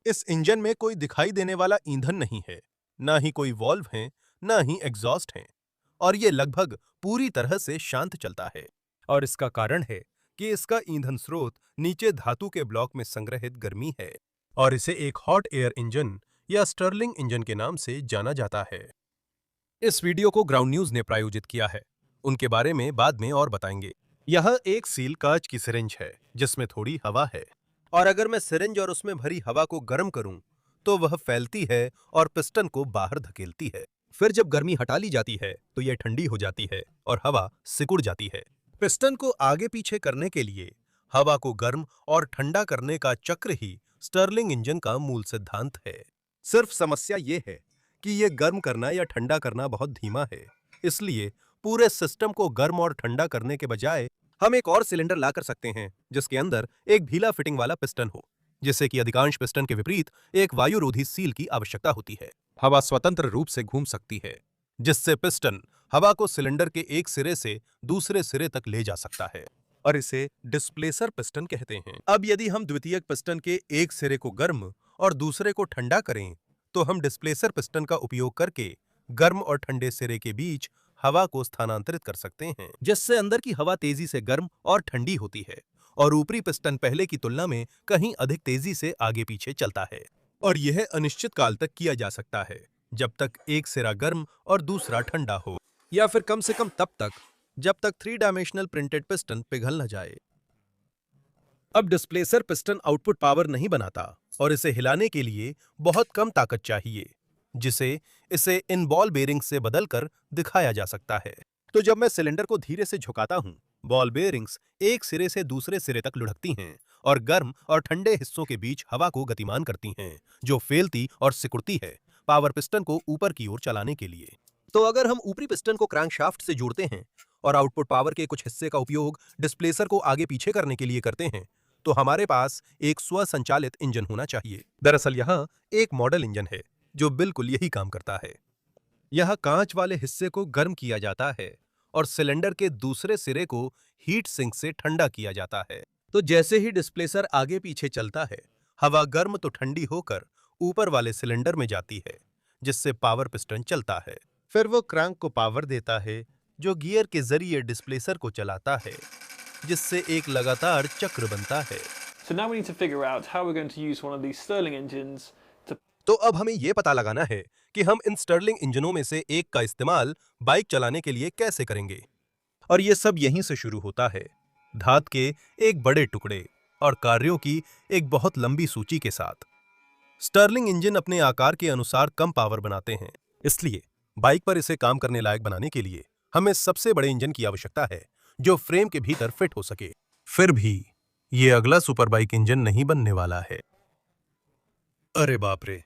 इस इंजन में कोई दिखाई देने वाला ईंधन नहीं है, ना ही कोई वॉल्व हैं, ना ही एग्जॉस्ट हैं, और ये लगभग पूरी तरह से शांत चलता है। और इसका कारण है कि इसका ईंधन स्रोत नीचे धातु के ब्लॉक में संग्रहित गर्मी है, और इसे एक हॉट एयर इंजन या स्टर्लिंग इंजन के नाम से जाना जाता है। इस वीडियो को ग्राउंड न्यूज ने प्रायोजित किया है। उनके बारे में बाद में और बताएंगे। यह एक सील कांच की सिरिंज है जिसमें थोड़ी हवा है, और अगर मैं सिरिंज और उसमें भरी हवा को गर्म करूं तो वह फैलती है और पिस्टन को बाहर धकेलती है। फिर जब गर्मी हटा ली जाती है तो यह ठंडी हो जाती है और हवा सिकुड़ जाती है। पिस्टन को आगे पीछे करने के लिए हवा को गर्म और ठंडा करने का चक्र ही स्टर्लिंग इंजन का मूल सिद्धांत है। सिर्फ समस्या ये है कि ये गर्म करना या ठंडा करना बहुत धीमा है, इसलिए पूरे सिस्टम को गर्म और ठंडा करने के बजाय हम एक और सिलेंडर ला कर सकते हैं जिसके अंदर एक ढीला फिटिंग वाला पिस्टन हो, जिससे कि अधिकांश पिस्टन के विपरीत एक वायुरोधी सील की आवश्यकता होती है। हवा स्वतंत्र रूप से घूम सकती है, जिससे पिस्टन हवा को सिलेंडर के एक सिरे से दूसरे सिरे तक ले जा सकता है, और इसे डिस्प्लेसर पिस्टन कहते हैं। अब यदि हम द्वितीयक पिस्टन के एक सिरे को गर्म और दूसरे को ठंडा करें तो हम डिस्प्लेसर पिस्टन का उपयोग करके गर्म और ठंडे सिरे के बीच हवा को स्थानांतरित कर सकते हैं, जिससे अंदर की हवा तेजी से गर्म और ठंडी होती है और ऊपरी पिस्टन पहले की तुलना में कहीं अधिक तेजी से आगे पीछे चलता है। और यह अनिश्चित काल तक किया जा सकता है, जब तक एक सिरा गर्म और दूसरा ठंडा हो, या फिर कम से कम तब तक जब तक 3 डायमेंशनल प्रिंटेड पिस्टन पिघल न जाए। अब डिस्प्लेसर पिस्टन आउटपुट पावर नहीं बनाता और इसे हिलाने के लिए बहुत कम ताकत चाहिए, जिसे इसे इन बॉल बेयरिंग से बदलकर दिखाया जा सकता है। तो जब मैं सिलेंडर को धीरे से झुकाता हूं, बॉल बेयरिंग्स एक सिरे से दूसरे सिरे तक लुढ़कती हैं और गर्म और ठंडे हिस्सों के बीच हवा को गतिमान करती हैं, जो फैलती और सिकुड़ती है पावर पिस्टन को ऊपर की ओर चलाने के लिए। तो अगर हम ऊपरी पिस्टन को क्रैंकशाफ्ट से जोड़ते हैं और आउटपुट पावर के कुछ हिस्से का उपयोग डिस्प्लेसर को आगे पीछे करने के लिए करते हैं, तो हमारे पास एक स्वसंचालित इंजन होना चाहिए। दरअसल यह एक मॉडल इंजन है जो बिल्कुल यही काम करता है। यह कांच वाले हिस्से को गर्म किया जाता है और सिलेंडर के दूसरे सिरे को हीट सिंक से ठंडा किया जाता है। तो जैसे ही डिस्प्लेसर आगे पीछे चलता है, हवा गर्म तो ठंडी होकर ऊपर वाले सिलेंडर में जाती है, जिससे पावर पिस्टन चलता है। फिर वो क्रैंक को पावर देता है, जो गियर के जरिए डिस्प्लेसर को चलाता है, जिससे एक लगातार चक्र बनता है। So now we need to figure out how we're going to use one of these Stirling engines to तो अब हमें यह पता लगाना है कि हम इन स्टर्लिंग इंजनों में से एक का इस्तेमाल बाइक चलाने के लिए कैसे करेंगे। और यह सब यहीं से शुरू होता है, धात के एक बड़े टुकड़े और कार्यों की एक बहुत लंबी सूची के साथ। स्टर्लिंग इंजन अपने आकार के अनुसार कम पावर बनाते हैं, इसलिए बाइक पर इसे काम करने लायक बनाने के लिए हमें सबसे बड़े इंजन की आवश्यकता है जो फ्रेम के भीतर फिट हो सके। फिर भी ये अगला सुपर बाइक इंजन नहीं बनने वाला है। अरे बाप रे,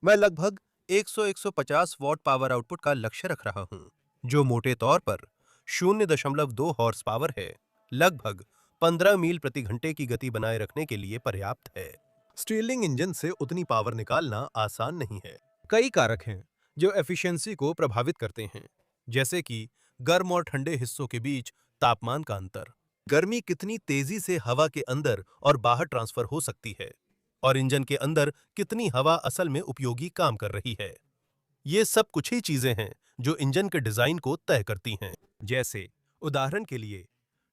मैं लगभग 100-150 वॉट पावर आउटपुट का लक्ष्य रख रहा हूं, जो मोटे तौर पर 0.2 हॉर्स पावर है, लगभग 15 मील प्रति घंटे की गति बनाए रखने के लिए पर्याप्त है। स्टीलिंग इंजन से उतनी पावर निकालना आसान नहीं है। कई कारक हैं जो एफिशिएंसी को प्रभावित करते हैं, जैसे कि गर्म और ठंडे हिस्सों के बीच तापमान का अंतर, गर्मी कितनी तेजी से हवा के अंदर और बाहर ट्रांसफर हो सकती है, और इंजन के अंदर कितनी हवा असल में उपयोगी काम कर रही है। ये सब कुछ ही चीजें हैं जो इंजन के डिजाइन को तय करती हैं। जैसे उदाहरण के लिए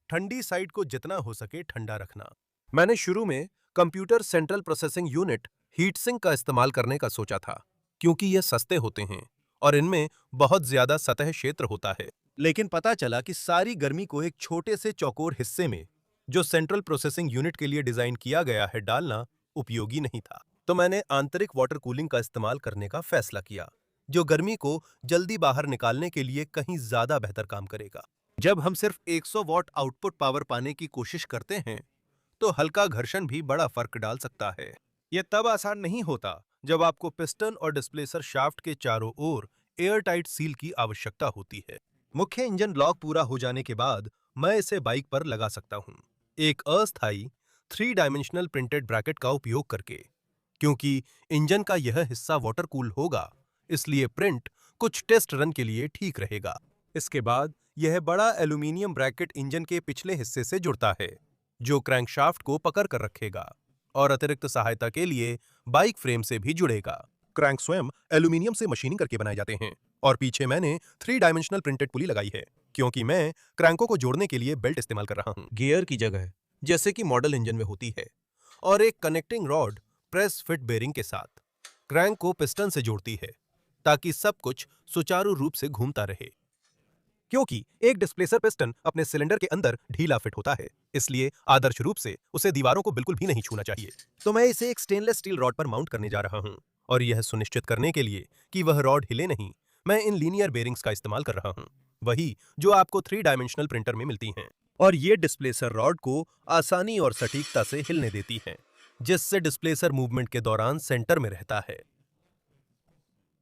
ठंडी साइड को जितना हो सके ठंडा रखना। मैंने शुरू में computer central processing unit heat sink का इस्तेमाल करने का सोचा था, क्योंकि ये सस्ते होते हैं और इनमें बहुत ज्यादा सतह क्षेत्र होता है। लेकिन पता चला कि सारी गर्मी को एक छोटे से चौकोर हिस्से में, जो सेंट्रल प्रोसेसिंग यूनिट के लिए डिजाइन किया गया है, डालना उपयोगी नहीं था। तो मैंने आंतरिक वाटर कूलिंग का इस्तेमाल करने का फैसला किया, जो गर्मी को जल्दी बाहर निकालने के लिए कहीं ज्यादा बेहतर काम करेगा। जब हम सिर्फ 100 वॉट आउटपुट पावर पाने की कोशिश करते हैं, तो हल्का घर्षण भी बड़ा फर्क डाल सकता है। यह तब आसान नहीं होता जब आपको पिस्टन और डिस्प्लेसर शाफ्ट के चारों ओर एयर टाइट सील की आवश्यकता होती है। मुख्य इंजन ब्लॉक पूरा हो जाने के बाद मैं इसे बाइक पर लगा सकता हूं, एक अस्थायी 3 डायमेंशनल प्रिंटेड ब्रैकेट का उपयोग करके। क्योंकि इंजन का यह हिस्सा वाटर कूल होगा, इसलिए प्रिंट कुछ टेस्ट रन के लिए ठीक रहेगा। इसके बाद यह बड़ा एल्यूमीनियम ब्रैकेट इंजन के पिछले हिस्से से जुड़ता है, जो क्रैंकशाफ्ट को पकड़ कर रखेगा और अतिरिक्त सहायता के लिए बाइक फ्रेम से भी जुड़ेगा। क्रैंक स्वयं एल्यूमिनियम से मशीनिंग करके बनाए जाते हैं और पीछे मैंने 3 डायमेंशनल प्रिंटेड पुली लगाई है क्योंकि मैं क्रैंकों को जोड़ने के लिए बेल्ट इस्तेमाल कर रहा हूं, गियर की जगह, जैसे कि मॉडल इंजन में होती है, और एक connecting rod press fit bearing के साथ क्रैंक को पिस्टन से जोड़ती है ताकि सब कुछ सुचारू रूप से घूमता रहे। क्योंकि एक डिस्प्लेसर पिस्टन अपने सिलेंडर के अंदर ढीला फिट होता है, इसलिए आदर्श रूप से उसे दीवारों को बिल्कुल भी नहीं छूना चाहिए। तो मैं इसे एक स्टेनलेस स्टील रॉड पर माउंट करने जा रहा हूं और यह सुनिश्चित करने के लिए कि वह रॉड हिले नहीं, मैं इन लीनियर बेरिंग्स का इस्तेमाल कर रहा हूं, वही जो आपको 3 डायमेंशनल प्रिंटर में मिलती हैं, और ये डिस्प्लेसर रॉड को आसानी और सटीकता से हिलने देती हैं, जिससे डिस्प्लेसर मूवमेंट के दौरान सेंटर में रहता है।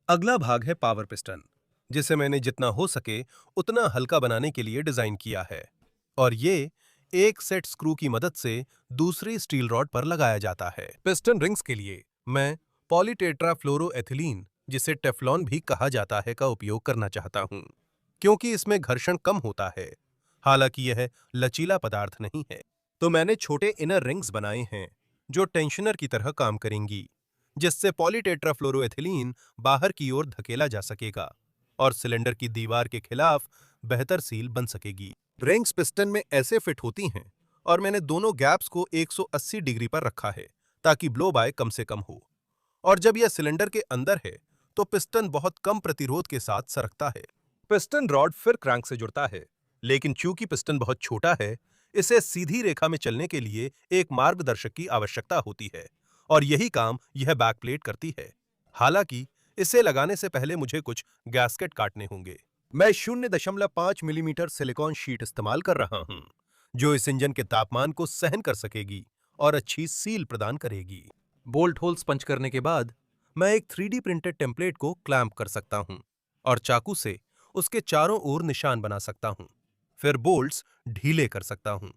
अगला भाग है पावर पिस्टन, जिसे मैंने जितना हो सके उतना हल्का बनाने के लिए डिजाइन किया है, और ये एक सेट स्क्रू की मदद से दूसरी स्टील रॉड पर लगाया जाता है। पिस्टन रिंग्स के लिए मैं पॉलीटेट्राफ्लोरोएथिलीन, जिसे टेफ्लॉन भी कहा जाता है, का उपयोग करना चाहता हूं, क्योंकि इसमें घर्षण कम होता है, हालांकि यह लचीला पदार्थ नहीं है। तो मैंने छोटे इनर रिंग्स बनाए हैं जो टेंशनर की तरह काम करेंगी, जिससे पॉलीटेट्राफ्लोरोएथिलीन बाहर की ओर धकेला जा सकेगा और सिलेंडर की दीवार के खिलाफ बेहतर सील बन सकेगी। रिंग्स पिस्टन में ऐसे फिट होती हैं और मैंने दोनों गैप्स को 180 डिग्री पर रखा है ताकि ब्लो बाय कम से कम हो, और जब यह सिलेंडर के अंदर है तो पिस्टन बहुत कम प्रतिरोध के साथ सरकता है। पिस्टन रॉड फिर क्रैंक से जुड़ता है, लेकिन चूंकि पिस्टन बहुत छोटा है, इसे सीधी रेखा में चलने के लिए एक मार्गदर्शक की आवश्यकता होती है, और यही काम यह बैकप्लेट करती है। हालांकि इसे लगाने से पहले मुझे कुछ गैस्केट काटने होंगे। मैं 0.5 मिलीमीटर सिलिकॉन शीट इस्तेमाल कर रहा हूं, जो इस इंजन के तापमान को सहन कर सकेगी और अच्छी सील प्रदान करेगी। बोल्ट होल्स पंच करने के बाद मैं एक 3D प्रिंटेड टेम्पलेट को क्लैंप कर सकता हूं और चाकू से उसके चारों ओर निशान बना सकता हूं, फिर बोल्ट्स ढीले कर सकता हूं।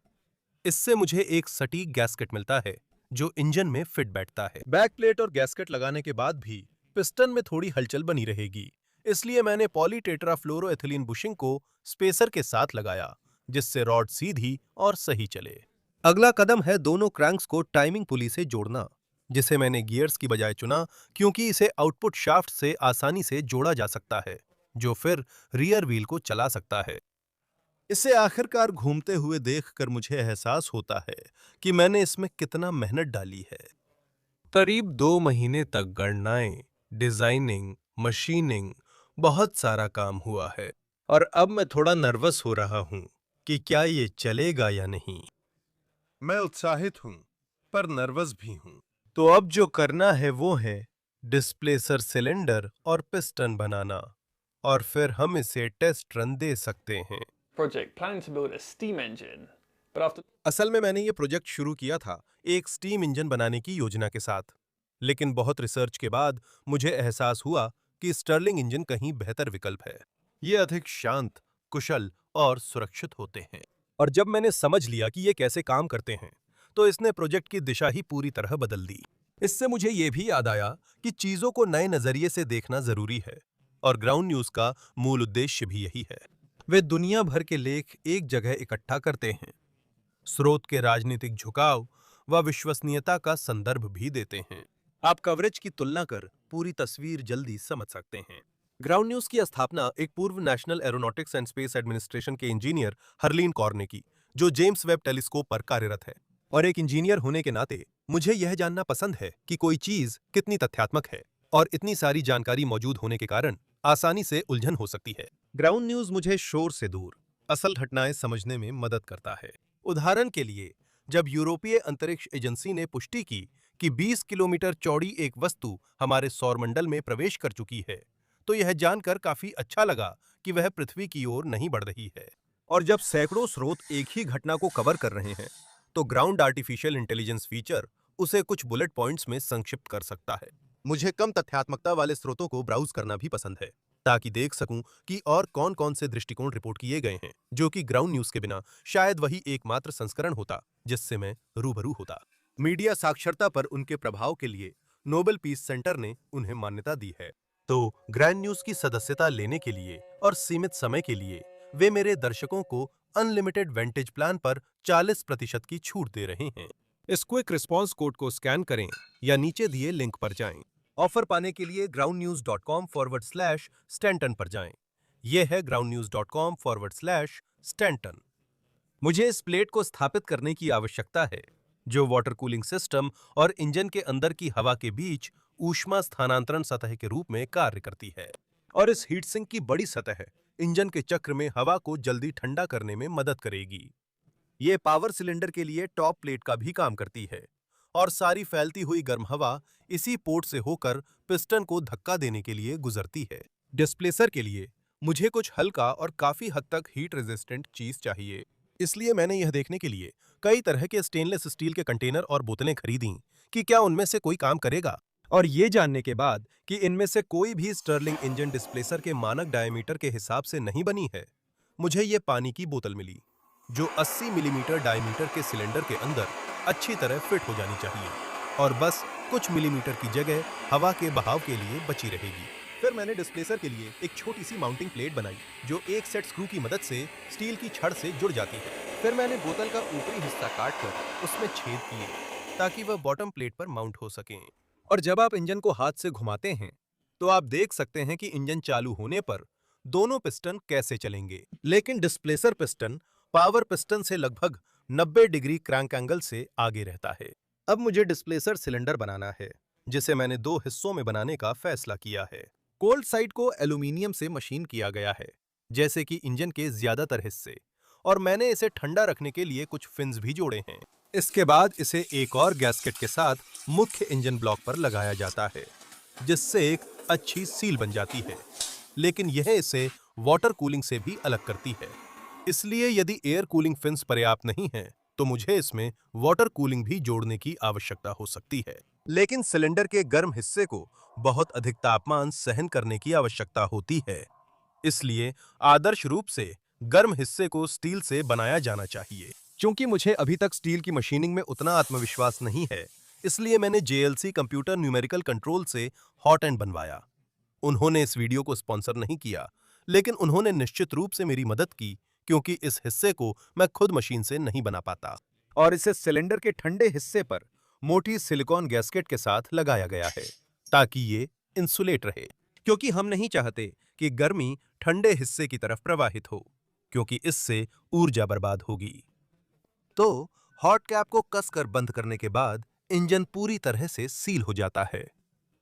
इससे मुझे एक सटीक गैस्केट मिलता है जो इंजन में फिट बैठता है। बैकप्लेट और गैस्केट लगाने के बाद भी पिस्टन में थोड़ी हलचल बनी रहेगी, इसलिए मैंने पॉलीटेट्राफ्लोरोएथिलीन बुशिंग को स्पेसर के साथ लगाया, जिससे रॉड सीधी और सही चले। अगला कदम है दोनों क्रैंक्स को टाइमिंग पुली से जोड़ना, जिसे मैंने गियर्स की बजाय चुना क्योंकि इसे आउटपुट शाफ्ट से आसानी से जोड़ा जा सकता है, जो फिर रियर व्हील को चला सकता है। इसे आखिरकार घूमते हुए देखकर मुझे एहसास होता है कि मैंने इसमें कितना मेहनत डाली है। करीब 2 महीने तक गणनाएं, डिजाइनिंग, मशीनिंग, बहुत सारा काम हुआ है, और अब मैं थोड़ा नर्वस हो रहा हूं कि क्या ये चलेगा या नहीं। मैं उत्साहित हूं, पर नर्वस भी हूं। तो अब जो करना है वो है डिस्प्लेसर सिलेंडर और पिस्टन बनाना, और फिर हम इसे टेस्ट रन दे सकते हैं। Project planning to build a steam engine, but after असल में मैंने ये प्रोजेक्ट शुरू किया था एक स्टीम इंजन बनाने की योजना के साथ, लेकिन बहुत रिसर्च के बाद मुझे एहसास हुआ कि स्टर्लिंग इंजन कहीं बेहतर विकल्प है। ये अधिक शांत, कुशल और सुरक्षित होते हैं। और जब मैंने समझ लिया कि ये कैसे काम करते हैं, तो इसने प्रोजेक्ट की दिशा ही पूरी तरह बदल दी। इससे मुझे ये भी याद आया कि चीजों को नए नजरिए से देखना जरूरी है, और ग्राउंड न्यूज का मूल उद्देश्य भी यही है। वे दुनिया भर के लेख एक जगह इकट्ठा करते हैं, स्रोत के राजनीतिक झुकाव व विश्वसनीयता का संदर्भ भी देते हैं। आप कवरेज की तुलना कर पूरी तस्वीर जल्दी समझ सकते हैं। ग्राउंड न्यूज की स्थापना एक पूर्व national aeronautics and space administration के इंजीनियर हरलीन कौर ने की, जो जेम्स वेब टेलीस्कोप पर कार्यरत है। और एक इंजीनियर होने के नाते मुझे यह जानना पसंद है कि कोई चीज कितनी तथ्यात्मक है, और इतनी सारी जानकारी मौजूद होने के कारण आसानी से उलझन हो सकती है। ग्राउंड न्यूज मुझे शोर से दूर असल घटनाएं समझने में मदद करता है। उदाहरण के लिए, जब यूरोपीय अंतरिक्ष एजेंसी ने पुष्टि की कि 20 किलोमीटर चौड़ी एक वस्तु हमारे सौरमंडल में प्रवेश कर चुकी है, तो यह जानकर काफी अच्छा लगा कि वह पृथ्वी की ओर नहीं बढ़ रही है। और जब सैकड़ों स्रोत एक ही घटना को कवर कर रहे हैं, तो ग्राउंड आर्टिफिशियल इंटेलिजेंस फीचर उसे कुछ बुलेट पॉइंट्स में संक्षिप्त कर सकता है। मुझे कम तथ्यात्मकता वाले स्रोतों को ब्राउज करना भी पसंद है, ताकि देख सकूं कि और कौन-कौन से दृष्टिकोण रिपोर्ट किए गए हैं, जो कि ग्राउंड न्यूज के बिना शायद वही एकमात्र संस्करण होता जिससे मैं रूबरू होता। मीडिया साक्षरता पर उनके प्रभाव के लिए नोबेल पीस सेंटर ने उन्हें मान्यता दी है। तो ग्रैंड न्यूज की सदस्यता लेने के लिए और सीमित समय के लिए वे मेरे दर्शकों को अनलिमिटेड वेंटेज प्लान पर 40% की छूट दे रहे हैं। इस क्विक रिस्पॉन्स कोड को स्कैन करें या नीचे दिए लिंक पर जाएं। ऑफर पाने के लिए groundnews.com/stanton पर जाएं। यह है groundnews.com/stanton। मुझे इस प्लेट को स्थापित करने की आवश्यकता है, जो वाटर कूलिंग सिस्टम और इंजन के अंदर की हवा के बीच ऊष्मा स्थानांतरण सतह के रूप में कार्य करती है। और इस हीट सिंक की बड़ी सतह इंजन के चक्र में हवा को जल्दी ठंडा करने में मदद करेगी। ये पावर सिलेंडर के लिए टॉप प्लेट का भी काम करती है और सारी फैलती हुई गर्म हवा इसी पोर्ट से होकर पिस्टन को धक्का देने के लिए गुजरती है। डिस्प्लेसर के लिए मुझे कुछ हल्का और काफी हद तक हीट रेजिस्टेंट चीज चाहिए, इसलिए मैंने यह देखने के लिए कई तरह के स्टेनलेस स्टील के कंटेनर और बोतलें खरीदी कि क्या उनमें से कोई काम करेगा। और ये जानने के बाद कि इनमें से कोई भी स्टर्लिंग इंजन डिस्प्लेसर के मानक डायमीटर के हिसाब से नहीं बनी है, मुझे ये पानी की बोतल मिली, जो 80 मिलीमीटर डायमीटर के सिलेंडर के अंदर अच्छी तरह फिट हो जानी चाहिए और बस कुछ मिलीमीटर की जगह हवा के बहाव के लिए बची रहेगी। फिर मैंने डिस्प्लेसर के लिए एक छोटी सी माउंटिंग प्लेट बनाई, जो एक सेट स्क्रू की मदद से स्टील की छड़ से जुड़ जाती है। फिर मैंने बोतल का ऊपरी हिस्सा काटकर उसमें छेद किए ताकि वह बॉटम प्लेट पर माउंट हो सकें। और जब आप इंजन को हाथ से घुमाते हैं, तो आप देख सकते हैं कि इंजन चालू होने पर दोनों पिस्टन कैसे चलेंगे। लेकिन डिस्प्लेसर पिस्टन पावर पिस्टन से लगभग 90 डिग्री क्रैंक एंगल से आगे रहता है। अब मुझे डिस्प्लेसर सिलेंडर बनाना है, जिसे मैंने 2 हिस्सों में बनाने का फैसला किया है। कोल्ड साइड को एल्यूमीनियम से मशीन किया गया है, जैसे कि इंजन के ज्यादातर हिस्से, और मैंने इसे ठंडा रखने के लिए कुछ फिन्स भी जोड़े हैं। इसके बाद इसे एक और गैस्केट के साथ मुख्य इंजन ब्लॉक पर लगाया जाता है, जिससे एक अच्छी सील बन जाती है। लेकिन यह इसे वाटर कूलिंग से भी अलग करती है, इसलिए यदि एयर कूलिंग फिन्स पर्याप्त नहीं है, तो मुझे इसमें वाटर कूलिंग भी जोड़ने की आवश्यकता हो सकती है। लेकिन सिलेंडर के गर्म हिस्से को बहुत अधिक तापमान सहन करने की आवश्यकता होती है, इसलिए आदर्श रूप से गर्म हिस्से को स्टील से बनाया जाना चाहिए। क्योंकि मुझे अभी तक स्टील की मशीनिंग में उतना आत्मविश्वास नहीं है, इसलिए मैंने JLC कंप्यूटर न्यूमेरिकल कंट्रोल से हॉट एंड बनवाया। उन्होंने इस वीडियो को स्पॉन्सर नहीं किया, लेकिन उन्होंने निश्चित रूप से मेरी मदद की, क्योंकि इस हिस्से को मैं खुद मशीन से नहीं बना पाता। और इसे सिलेंडर के ठंडे हिस्से पर मोटी सिलिकॉन गैस्केट के साथ लगाया गया है, ताकि ये इंसुलेट रहे, क्योंकि हम नहीं चाहते कि गर्मी ठंडे हिस्से की तरफ प्रवाहित हो, क्योंकि इससे ऊर्जा बर्बाद होगी। तो हॉट कैप को कसकर बंद करने के बाद इंजन पूरी तरह से सील हो जाता है।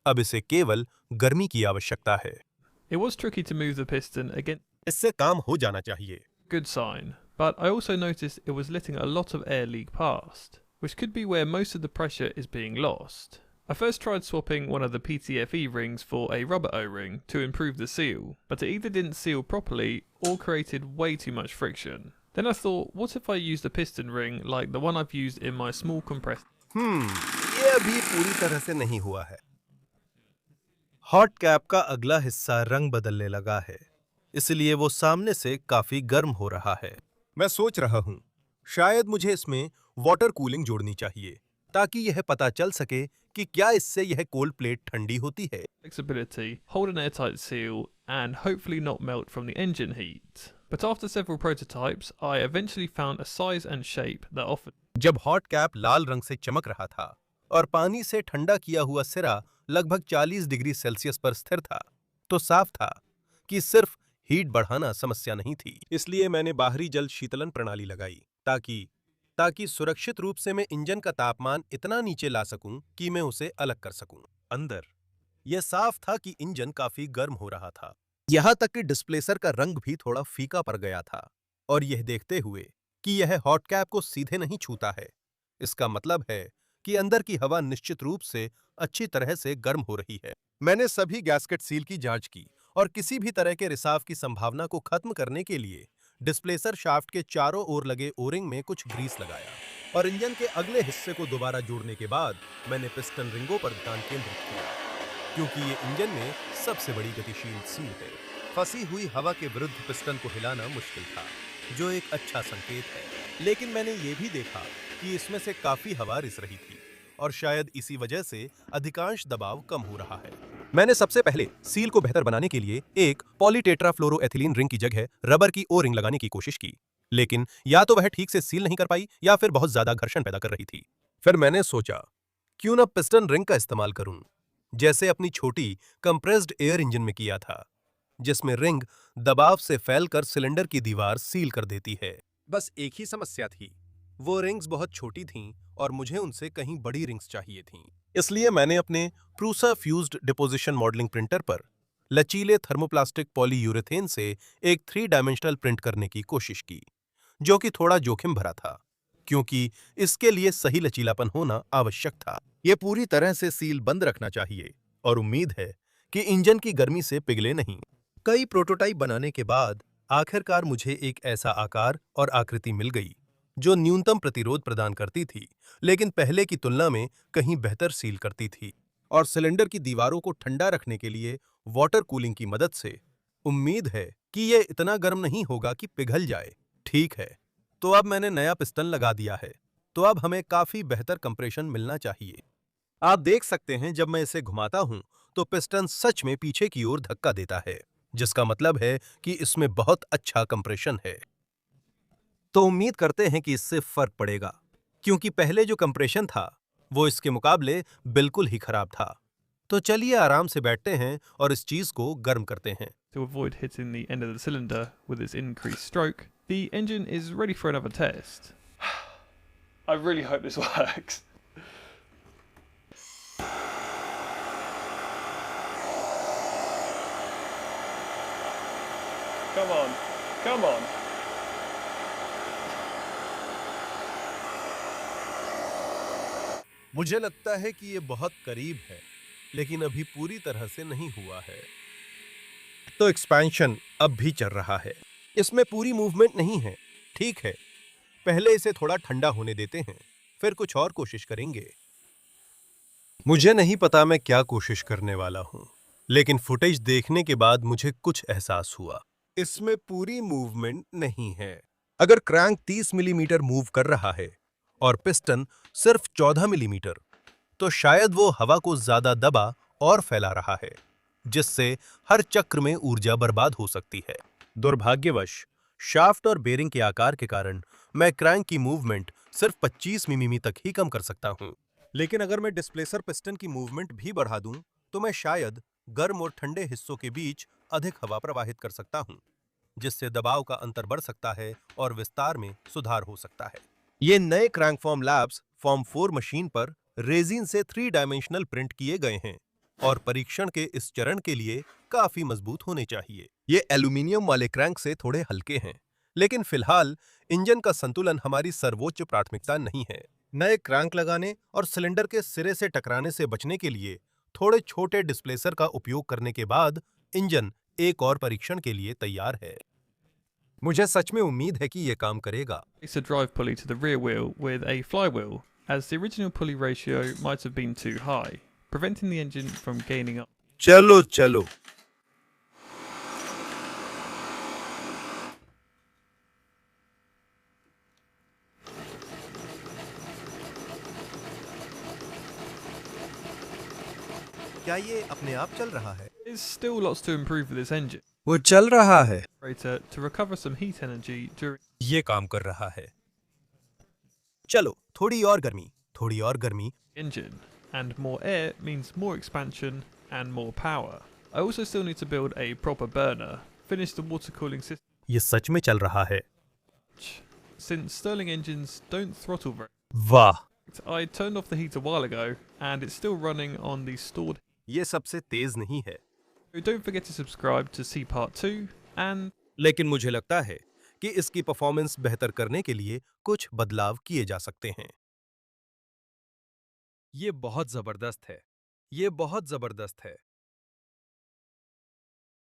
अब इसे केवल गर्मी की आवश्यकता है। It was tricky to move the piston against इससे काम हो जाना चाहिए। good sign, but I also noticed it was letting a lot of air leak past, which could be where most of the pressure is being lost. I first tried swapping one of the PTFE rings for a rubber O-ring to improve the seal, but it either didn't seal properly or created way too much friction. Then I thought, what if I used a piston ring like the one I've used in my small compressor? ये अभी पूरी तरह से नहीं हुआ है। Hot cap का अगला हिस्सा रंग बदलने लगा है, इसलिए वो सामने से काफी गर्म हो रहा है। मैं सोच रहा हूँ, शायद मुझे इसमें वाटर कूलिंग जोड़नी चाहिए, ताकि यह पता चल सके कि क्या इससे यह कोल्ड प्लेट ठंडी होती है। Flexibility, hold an airtight seal, and hopefully not melt from the engine heat. But after several prototypes, I eventually found a size and shape that offered. जब हॉट कैप लाल रंग से चमक रहा था और पानी से ठंडा किया हुआ सिरा लगभग 40 डिग्री सेल्सियस पर स्थिर था, तो साफ था कि सिर्फ हीट बढ़ाना समस्या नहीं थी। इसलिए मैंने बाहरी जल शीतलन प्रणाली लगाई, ताकि सुरक्षित रूप से मैं इंजन का तापमान इतना नीचे ला सकूं कि मैं उसे अलग कर सकूं। अंदर यह साफ था कि इंजन काफी गर्म हो रहा था, यहां तक कि डिस्प्लेसर का रंग भी थोड़ा फीका पड़ गया था। और यह देखते हुए कि यह हॉट कैप को सीधे नहीं छूता है, इसका मतलब है कि अंदर की हवा निश्चित रूप से अच्छी तरह से गर्म हो रही है। मैंने सभी गैस्केट सील की जांच की और किसी भी तरह के रिसाव की संभावना को खत्म करने के लिए डिस्प्लेसर शाफ्ट के चारों ओर लगे ओरिंग में कुछ ग्रीस लगाया और इंजन के अगले हिस्से को दोबारा जोड़ने के बाद मैंने पिस्टन रिंगों पर ध्यान केंद्रित किया, क्योंकि ये इंजन में सबसे बड़ी गतिशील सील है। फंसी हुई हवा के विरुद्ध पिस्टन को हिलाना मुश्किल था, जो एक अच्छा संकेत है। लेकिन मैंने ये भी देखा कि इसमें से काफी हवा रिस रही थी और शायद इसी वजह से अधिकांश दबाव कम हो रहा है। मैंने सबसे पहले सील को बेहतर बनाने के लिए एक पॉलीटेट्राफ्लोरोएथिलीन रिंग की जगह रबर की ओ रिंग लगाने की कोशिश की, लेकिन या तो वह ठीक से सील नहीं कर पाई या फिर बहुत ज्यादा घर्षण पैदा कर रही थी। फिर मैंने सोचा, क्यों ना पिस्टन रिंग का इस्तेमाल करूं, जैसे अपनी छोटी कंप्रेस्ड एयर इंजन में किया था, जिसमें रिंग दबाव से फैलकर सिलेंडर की दीवार सील कर देती है। बस एक ही समस्या थी, वो रिंग्स बहुत छोटी थीं और मुझे उनसे कहीं बड़ी रिंग्स चाहिए थीं। इसलिए मैंने अपने प्रूसा फ्यूज्ड डिपोजिशन मॉडलिंग प्रिंटर पर लचीले थर्मोप्लास्टिक पॉलीयूरेथेन से एक 3 डायमेंशनल प्रिंट करने की कोशिश की, जो कि थोड़ा जोखिम भरा था, क्योंकि इसके लिए सही लचीलापन होना आवश्यक था। ये पूरी तरह से सील बंद रखना चाहिए और उम्मीद है कि इंजन की गर्मी से पिघले नहीं। कई प्रोटोटाइप बनाने के बाद आखिरकार मुझे एक ऐसा आकार और आकृति मिल गई जो न्यूनतम प्रतिरोध प्रदान करती थी, लेकिन पहले की तुलना में कहीं बेहतर सील करती थी और सिलेंडर की दीवारों को ठंडा रखने के लिए वाटर कूलिंग की मदद से उम्मीद है कि यह इतना गर्म नहीं होगा कि पिघल जाए। ठीक है, तो अब मैंने नया पिस्टन लगा दिया है, तो अब हमें काफी बेहतर कंप्रेशन मिलना चाहिए। आप देख सकते हैं, जब मैं इसे घुमाता हूं तो पिस्टन सच में पीछे की ओर धक्का देता है, जिसका मतलब है कि इसमें बहुत अच्छा कंप्रेशन है। तो उम्मीद करते हैं कि इससे फर्क पड़ेगा, क्योंकि पहले जो कंप्रेशन था वो इसके मुकाबले बिल्कुल ही खराब था। तो चलिए आराम से बैठते हैं और इस चीज को गर्म करते हैं। To avoid hitting the end of the cylinder with its increased stroke, the engine is ready for another test. I really hope this works. Come on, come on. मुझे लगता है कि ये बहुत करीब है, लेकिन अभी पूरी तरह से नहीं हुआ है। तो एक्सपेंशन अब भी चल रहा है, इसमें पूरी मूवमेंट नहीं है। ठीक है, पहले इसे थोड़ा ठंडा होने देते हैं, फिर कुछ और कोशिश करेंगे। मुझे नहीं पता मैं क्या कोशिश करने वाला हूं, लेकिन फुटेज देखने के बाद मुझे कुछ एहसास हुआ। इसमें पूरी मूवमेंट नहीं है। अगर क्रैंक 30 मिलीमीटर मूव कर रहा है और पिस्टन सिर्फ 14 मिलीमीटर, तो शायद वो हवा को ज्यादा दबा और फैला रहा है, जिससे हर चक्र में ऊर्जा बर्बाद हो सकती है। दुर्भाग्यवश शाफ्ट और बेरिंग के आकार के कारण मैं क्रैंक की मूवमेंट सिर्फ 25 मिमी तक ही कम कर सकता हूं। लेकिन अगर मैं डिस्प्लेसर पिस्टन की मूवमेंट भी बढ़ा दूं, तो मैं शायद गर्म और ठंडे हिस्सों के बीच अधिक हवा प्रवाहित कर सकता हूं, जिससे दबाव का अंतर बढ़ सकता है और विस्तार में सुधार हो सकता है। ये नए क्रैंकफॉर्म लैब्स फॉर्म 4 मशीन पर रेजिन से 3 डायमेंशनल प्रिंट किए गए हैं और परीक्षण के इस चरण के लिए काफी मजबूत होने चाहिए। ये एल्यूमिनियम वाले क्रैंक से थोड़े हल्के हैं, लेकिन फिलहाल इंजन का संतुलन हमारी सर्वोच्च प्राथमिकता नहीं है। नए क्रैंक लगाने और सिलेंडर के सिरे से टकराने से बचने के लिए थोड़े छोटे डिस्प्लेसर का उपयोग करने के बाद इंजन एक और परीक्षण के लिए तैयार है। मुझे सच में उम्मीद है कि यह काम करेगा। It's a drive pulley to the rear wheel with a flywheel, as the original pulley ratio might have been too high, preventing the engine from gaining up. चलो चलो, क्या ये अपने आप चल रहा है? There's still lots to improve with this engine. वो चल रहा है। To recover some heat energy during ये काम कर रहा है। चलो, थोड़ी और गर्मी, थोड़ी और गर्मी। the engine, and more air means more expansion and more power. I also still need to build a proper burner, finish the water cooling system, ये सच में चल रहा है। since Stirling engines don't throttle very. वाह, I turned off the heat a while ago, and it's still running on the stored. ये सबसे तेज नहीं है, So don't forget to subscribe to see part 2, and लेकिन मुझे लगता है कि इसकी परफॉर्मेंस बेहतर करने के लिए कुछ बदलाव किए जा सकते हैं। ये बहुत जबरदस्त है, ये बहुत जबरदस्त है।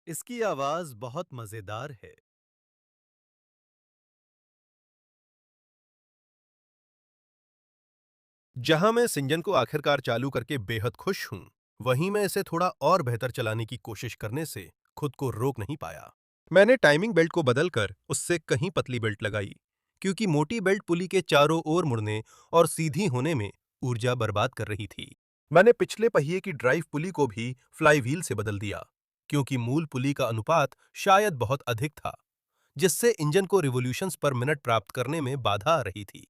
इसकी आवाज बहुत मजेदार है। जहां मैं इस इंजन को आखिरकार चालू करके बेहद खुश हूं, वहीं मैं इसे थोड़ा और बेहतर चलाने की कोशिश करने से खुद को रोक नहीं पाया। मैंने टाइमिंग बेल्ट को बदलकर उससे कहीं पतली बेल्ट लगाई, क्योंकि मोटी बेल्ट पुली के चारों ओर मुड़ने और सीधी होने में ऊर्जा बर्बाद कर रही थी। मैंने पिछले पहिए की ड्राइव पुली को भी फ्लाई व्हील से बदल दिया, क्योंकि मूल पुली का अनुपात शायद बहुत अधिक था, जिससे इंजन को रिवॉल्यूशंस पर मिनट प्राप्त करने में बाधा आ रही थी।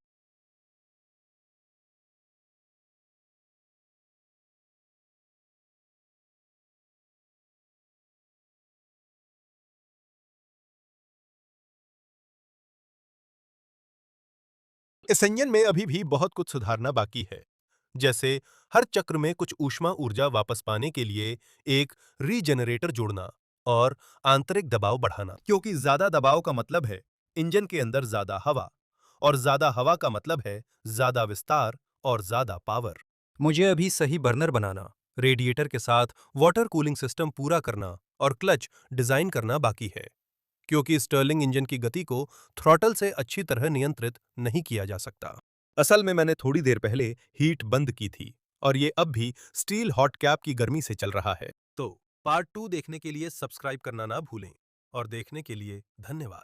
इस इंजन में अभी भी बहुत कुछ सुधारना बाकी है, जैसे हर चक्र में कुछ ऊष्मा ऊर्जा वापस पाने के लिए एक रीजनरेटर जोड़ना और आंतरिक दबाव बढ़ाना, क्योंकि ज्यादा दबाव का मतलब है इंजन के अंदर ज्यादा हवा, और ज्यादा हवा का मतलब है ज्यादा विस्तार और ज्यादा पावर। मुझे अभी सही बर्नर बनाना, रेडिएटर के साथ वाटर कूलिंग सिस्टम पूरा करना और क्लच डिजाइन करना बाकी है, क्योंकि स्टर्लिंग इंजन की गति को थ्रॉटल से अच्छी तरह नियंत्रित नहीं किया जा सकता। असल में मैंने थोड़ी देर पहले हीट बंद की थी और ये अब भी स्टील हॉट कैप की गर्मी से चल रहा है। तो पार्ट 2 देखने के लिए सब्सक्राइब करना ना भूलें और देखने के लिए धन्यवाद।